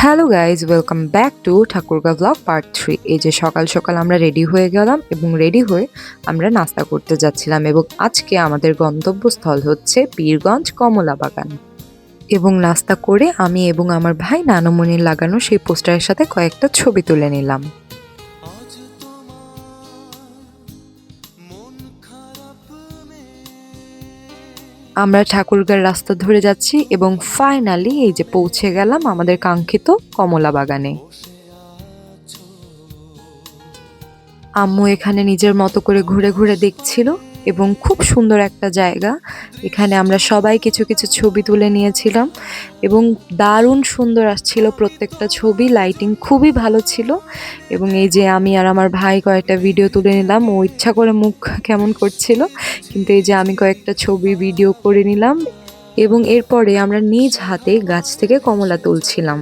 Hello guys, welcome back to Thakurgaon blog part 3। এই যে সকাল সকাল আমরা রেডি হয়ে গেলাম এবং রেডি হয়ে আমরা নাস্তা করতে যাচ্ছিলাম এবং আজকে আমাদের গন্তব্যস্থল হচ্ছে পীরগঞ্জ কমলা বাগান। এবং নাস্তা করে আমি এবং আমার ভাই নানুমণির লাগানো সেই পোস্টারের সাথে কয়েকটা ছবি তুলে নিলাম। আমরা ঠাকুরগাঁওর রাস্তা ধরে যাচ্ছি এবং ফাইনালি এই যে পৌঁছে গেলাম আমাদের কাঙ্ক্ষিত কমলা বাগানে। আম্মু এখানে নিজের মতো করে ঘুরে ঘুরে দেখছিল এবং খুব সুন্দর একটা জায়গা। এখানে আমরা সবাই কিছু কিছু ছবি তুলে নিয়েছিলাম এবং দারুণ সুন্দর আসছিল প্রত্যেকটা ছবি, লাইটিং খুবই ভালো ছিল। এবং এই যে আমি আর আমার ভাই কয়েকটা ভিডিও তুলে নিলাম। ও ইচ্ছা করে মুখ কেমন করছিল, কিন্তু এই যে আমি কয়েকটা ছবি ভিডিও করে নিলাম এবং এরপরে আমরা নিজ হাতে গাছ থেকে কমলা তুলছিলাম।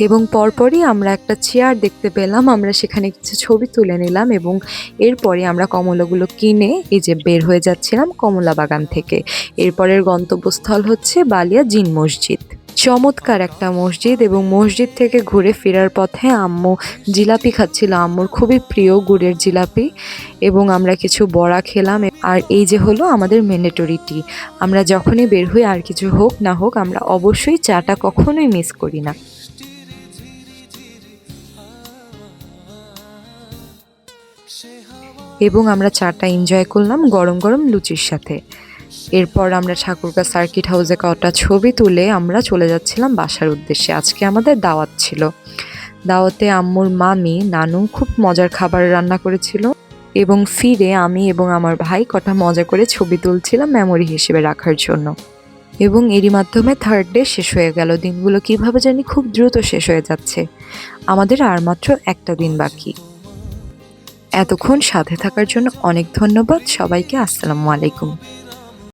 এবং পরপরই আমরা একটা চেয়ার দেখতে পেলাম, আমরা সেখানে কিছু ছবি তুলে নিলাম এবং এরপরে আমরা কমলাগুলো কিনে এই যে বের হয়ে যাচ্ছিলাম কমলা বাগান থেকে। এরপরের গন্তব্যস্থল হচ্ছে বালিয়া জিন মসজিদ। চমৎকার একটা মসজিদ এবং মসজিদ থেকে ঘুরে ফেরার পথে আম্মু জিলাপি খাচ্ছিল, আম্মুর খুবই প্রিয় গুড়ের জিলাপি, এবং আমরা কিছু বড়া খেলাম। আর এই যে হলো আমাদের ম্যান্ডেটরি টি। আমরা যখনই বের হই, আর কিছু হোক না হোক, আমরা অবশ্যই চাটা কখনোই মিস করি না। এবং আমরা চাটা এনজয় করলাম গরম গরম লুচির সাথে। এরপর আমরা ঠাকুরগাঁও সার্কিট হাউসে কটা ছবি তুলে আমরা চলে যাচ্ছিলাম বাসার উদ্দেশ্যে। আজকে আমাদের দাওয়াত ছিল। দাওয়াতে আম্মুর মামি নানু খুব মজার খাবার রান্না করেছিল এবং ফিরে আমি এবং আমার ভাই কটা মজা করে ছবি তুলছিলাম মেমোরি হিসেবে রাখার জন্য। এবং এরই মাধ্যমে থার্ড ডে শেষ হয়ে গেল। দিনগুলো কিভাবে জানি খুব দ্রুত শেষ হয়ে যাচ্ছে। আমাদের আর মাত্র একটা দিন বাকি। এতক্ষণ সাথে থাকার জন্য অনেক ধন্যবাদ সবাইকে। আসসালামু আলাইকুম।